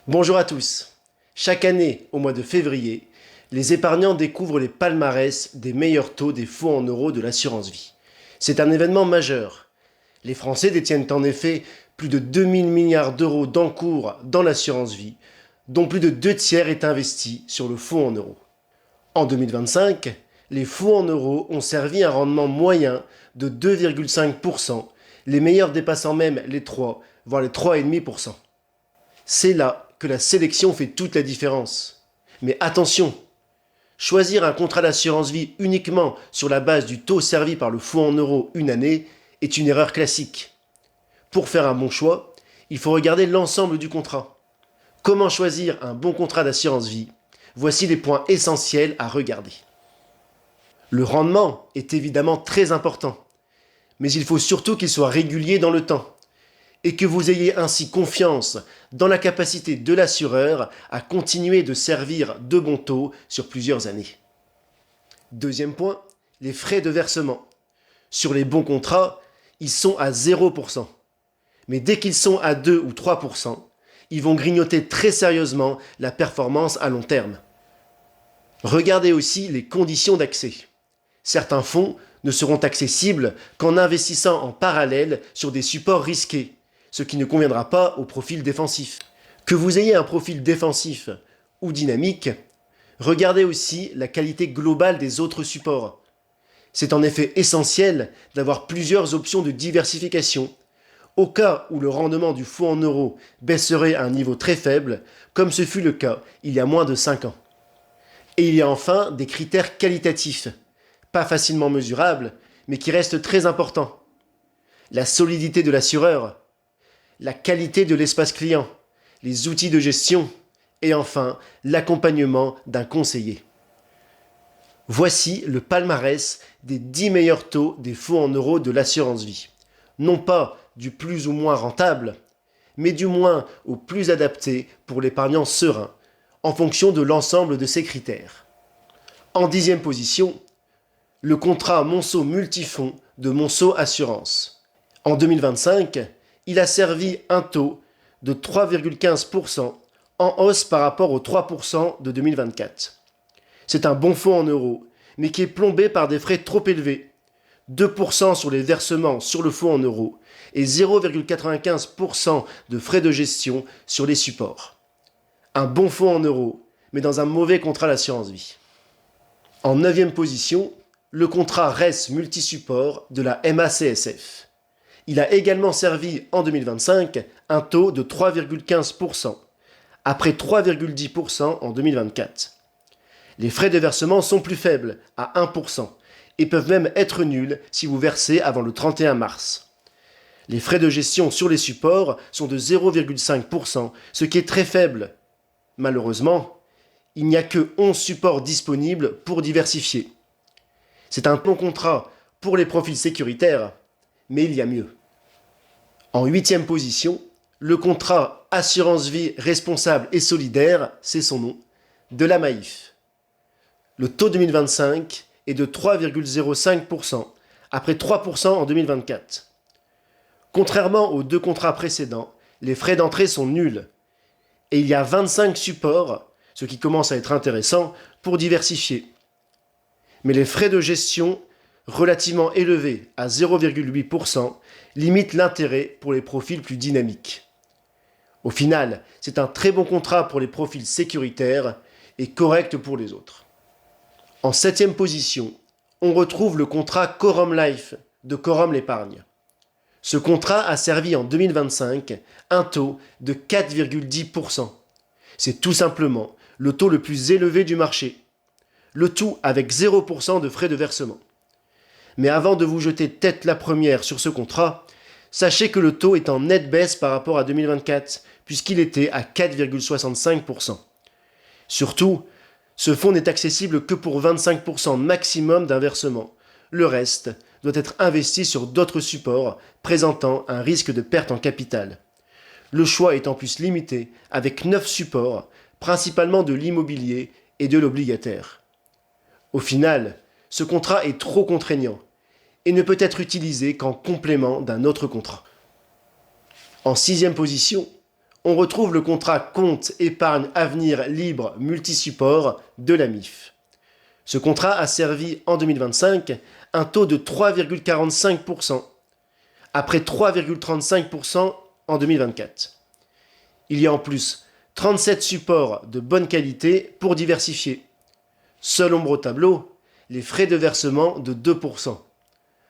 Bonjour à tous. Chaque année, au mois de février, les épargnants découvrent les palmarès des meilleurs taux des fonds en euros de l'assurance vie. C'est un événement majeur. Les Français détiennent en effet plus de 2000 milliards d'euros d'encours dans l'assurance vie, dont plus de 2 tiers est investi sur le fonds en euros. En 2025, les fonds en euros ont servi un rendement moyen de 2,5%, les meilleurs dépassant même les 3, voire les 3,5%. C'est là que la sélection fait toute la différence. Mais attention, choisir un contrat d'assurance vie uniquement sur la base du taux servi par le fonds en euros une année est une erreur classique. Pour faire un bon choix, il faut regarder l'ensemble du contrat. Comment choisir un bon contrat d'assurance vie? Voici les points essentiels à regarder. Le rendement est évidemment très important, mais il faut surtout qu'il soit régulier dans le temps et que vous ayez ainsi confiance dans la capacité de l'assureur à continuer de servir de bons taux sur plusieurs années. Deuxième point, les frais de versement. Sur les bons contrats, ils sont à 0%. Mais dès qu'ils sont à 2 ou 3%, ils vont grignoter très sérieusement la performance à long terme. Regardez aussi les conditions d'accès. Certains fonds ne seront accessibles qu'en investissant en parallèle sur des supports risqués, ce qui ne conviendra pas au profil défensif. Que vous ayez un profil défensif ou dynamique, regardez aussi la qualité globale des autres supports. C'est en effet essentiel d'avoir plusieurs options de diversification, au cas où le rendement du fonds en euros baisserait à un niveau très faible, comme ce fut le cas il y a moins de 5 ans. Et il y a enfin des critères qualitatifs, pas facilement mesurables, mais qui restent très importants. La solidité de l'assureur, la qualité de l'espace client, les outils de gestion et enfin l'accompagnement d'un conseiller. Voici le palmarès des 10 meilleurs taux des fonds en euros de l'assurance vie. Non pas du plus ou moins rentable, mais du moins au plus adapté pour l'épargnant serein, en fonction de l'ensemble de ces critères. En 10e position, le contrat Monceau Multifonds de Monceau Assurance. En 2025, il a servi un taux de 3,15% en hausse par rapport aux 3% de 2024. C'est un bon fonds en euros, mais qui est plombé par des frais trop élevés, 2% sur les versements sur le fonds en euros et 0,95% de frais de gestion sur les supports. Un bon fonds en euros, mais dans un mauvais contrat d'assurance vie. En 9e position, le contrat RES Multisupport de la MACSF. Il a également servi en 2025 un taux de 3,15%, après 3,10% en 2024. Les frais de versement sont plus faibles, à 1%, et peuvent même être nuls si vous versez avant le 31 mars. Les frais de gestion sur les supports sont de 0,5%, ce qui est très faible. Malheureusement, il n'y a que 11 supports disponibles pour diversifier. C'est un bon contrat pour les profils sécuritaires, mais il y a mieux. En 8e position, le contrat Assurance Vie Responsable et Solidaire, c'est son nom, de la Maif. Le taux 2025 est de 3,05%, après 3% en 2024. Contrairement aux deux contrats précédents, les frais d'entrée sont nuls, et il y a 25 supports, ce qui commence à être intéressant, pour diversifier. Mais les frais de gestion, relativement élevés à 0,8%, limitent l'intérêt pour les profils plus dynamiques. Au final, c'est un très bon contrat pour les profils sécuritaires et correct pour les autres. En 7e position, on retrouve le contrat Corum Life de Corum l'Épargne. Ce contrat a servi en 2025 un taux de 4,10%. C'est tout simplement le taux le plus élevé du marché. Le tout avec 0% de frais de versement. Mais avant de vous jeter tête la première sur ce contrat, sachez que le taux est en nette baisse par rapport à 2024, puisqu'il était à 4,65%. Surtout, ce fonds n'est accessible que pour 25% maximum d'un versement. Le reste doit être investi sur d'autres supports présentant un risque de perte en capital. Le choix est en plus limité avec 9 supports, principalement de l'immobilier et de l'obligataire. Au final, ce contrat est trop contraignant et ne peut être utilisé qu'en complément d'un autre contrat. En 6e position, on retrouve le contrat compte épargne avenir libre multisupport de la MIF. Ce contrat a servi en 2025 un taux de 3,45%, après 3,35% en 2024. Il y a en plus 37 supports de bonne qualité pour diversifier. Seul ombre au tableau, les frais de versement de 2%.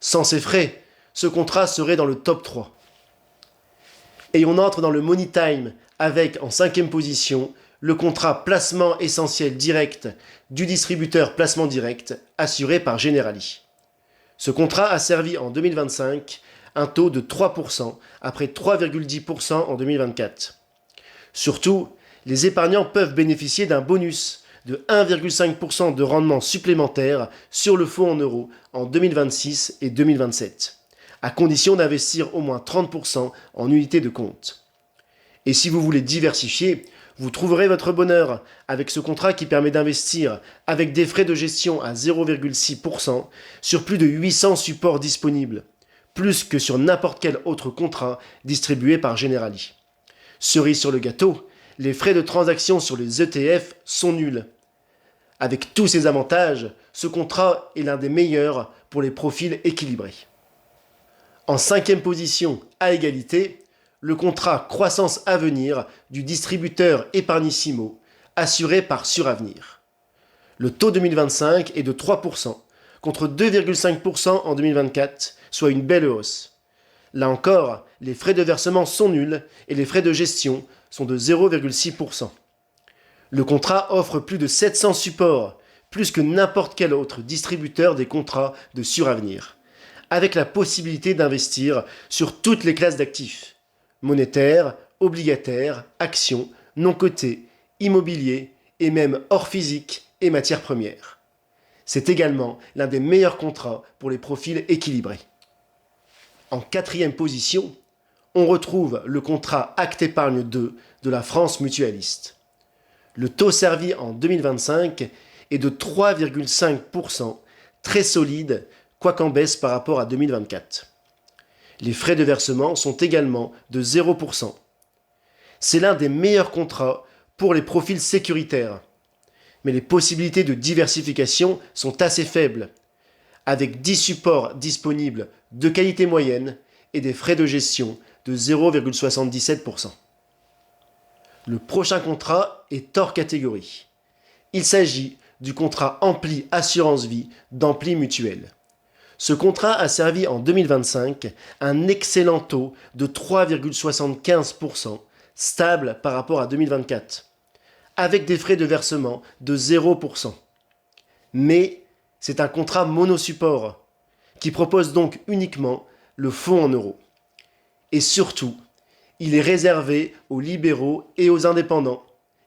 Sans ces frais, ce contrat serait dans le top 3. Et on entre dans le Money Time avec en 5e position le contrat placement essentiel direct du distributeur placement direct assuré par Generali. Ce contrat a servi en 2025 un taux de 3% après 3,10% en 2024. Surtout, les épargnants peuvent bénéficier d'un bonus de 1,5% de rendement supplémentaire sur le fonds en euros en 2026 et 2027, à condition d'investir au moins 30% en unités de compte. Et si vous voulez diversifier, vous trouverez votre bonheur avec ce contrat qui permet d'investir avec des frais de gestion à 0,6% sur plus de 800 supports disponibles, plus que sur n'importe quel autre contrat distribué par Generali. Cerise sur le gâteau, les frais de transaction sur les ETF sont nuls. Avec tous ces avantages, ce contrat est l'un des meilleurs pour les profils équilibrés. En 5e position, à égalité, le contrat croissance à venir du distributeur Épargnissimo, assuré par Suravenir. Le taux 2025 est de 3%, contre 2,5% en 2024, soit une belle hausse. Là encore, les frais de versement sont nuls et les frais de gestion sont de 0,6%. Le contrat offre plus de 700 supports, plus que n'importe quel autre distributeur des contrats de Suravenir, avec la possibilité d'investir sur toutes les classes d'actifs, monétaires, obligataires, actions, non cotés, immobilier et même hors physique et matières premières. C'est également l'un des meilleurs contrats pour les profils équilibrés. En 4e position, on retrouve le contrat Acte Épargne 2 de la France Mutualiste. Le taux servi en 2025 est de 3,5%, très solide, quoiqu'en baisse par rapport à 2024. Les frais de versement sont également de 0%. C'est l'un des meilleurs contrats pour les profils sécuritaires. Mais les possibilités de diversification sont assez faibles, avec 10 supports disponibles de qualité moyenne et des frais de gestion de 0,77%. Le prochain contrat est hors catégorie. Il s'agit du contrat Ampli Assurance Vie d'Ampli Mutuelle. Ce contrat a servi en 2025 un excellent taux de 3,75%, stable par rapport à 2024, avec des frais de versement de 0%. Mais c'est un contrat monosupport, qui propose donc uniquement le fonds en euros. Et surtout, il est réservé aux libéraux et aux indépendants,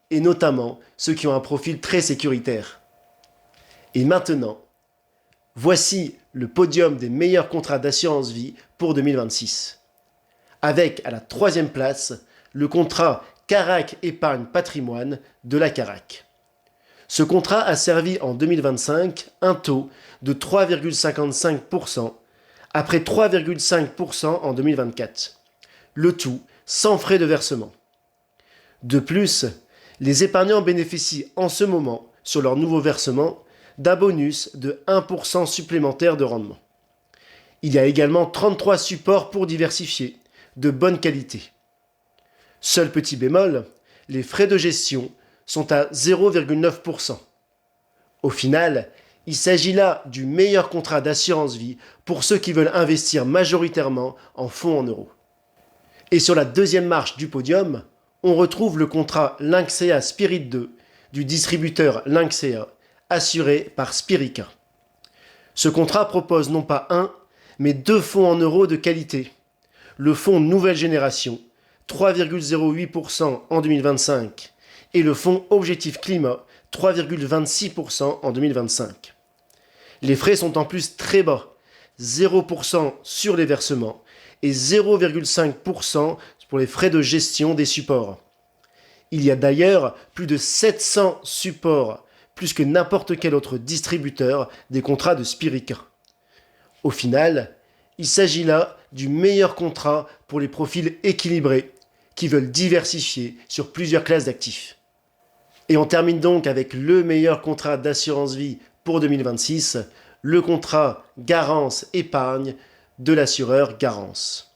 et notamment ceux qui ont un profil très sécuritaire. Et maintenant, voici le podium des meilleurs contrats d'assurance vie pour 2026. Avec à la 3e place, le contrat Carac Épargne Patrimoine de la Carac. Ce contrat a servi en 2025 un taux de 3,55% après 3,5% en 2024. Le tout sans frais de versement. De plus, les épargnants bénéficient en ce moment, sur leur nouveau versement, d'un bonus de 1% supplémentaire de rendement. Il y a également 33 supports pour diversifier, de bonne qualité. Seul petit bémol, les frais de gestion sont à 0,9%. Au final, il s'agit là du meilleur contrat d'assurance vie pour ceux qui veulent investir majoritairement en fonds en euros. Et sur la 2e marche du podium, on retrouve le contrat Lynxea Spirit 2 du distributeur Lynxea, assuré par Spirica. Ce contrat propose non pas un, mais 2 fonds en euros de qualité. Le fonds Nouvelle Génération, 3,08% en 2025, et le fonds Objectif Climat, 3,26% en 2025. Les frais sont en plus très bas, 0% sur les versements et 0,5% pour les frais de gestion des supports. Il y a d'ailleurs plus de 700 supports, plus que n'importe quel autre distributeur des contrats de Spirica. Au final, il s'agit là du meilleur contrat pour les profils équilibrés, qui veulent diversifier sur plusieurs classes d'actifs. Et on termine donc avec le meilleur contrat d'assurance vie pour 2026, le contrat Garance Épargne de l'assureur Garance.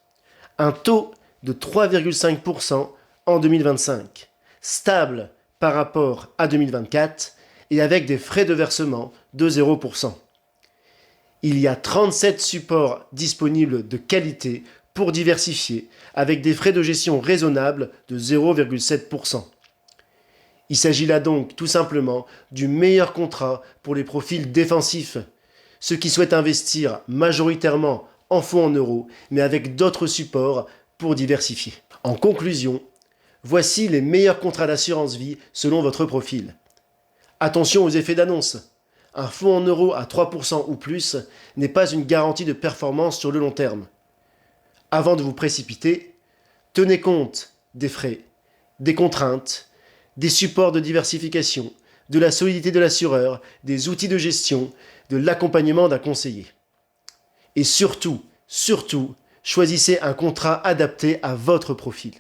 Un taux de 3,5% en 2025, stable par rapport à 2024 et avec des frais de versement de 0%. Il y a 37 supports disponibles de qualité pour diversifier avec des frais de gestion raisonnables de 0,7%. Il s'agit là donc tout simplement du meilleur contrat pour les profils défensifs, ceux qui souhaitent investir majoritairement en fonds en euros, mais avec d'autres supports pour diversifier. En conclusion, voici les meilleurs contrats d'assurance vie selon votre profil. Attention aux effets d'annonce. Un fonds en euros à 3% ou plus n'est pas une garantie de performance sur le long terme. Avant de vous précipiter, tenez compte des frais, des contraintes, des supports de diversification, de la solidité de l'assureur, des outils de gestion, de l'accompagnement d'un conseiller. Et surtout, choisissez un contrat adapté à votre profil.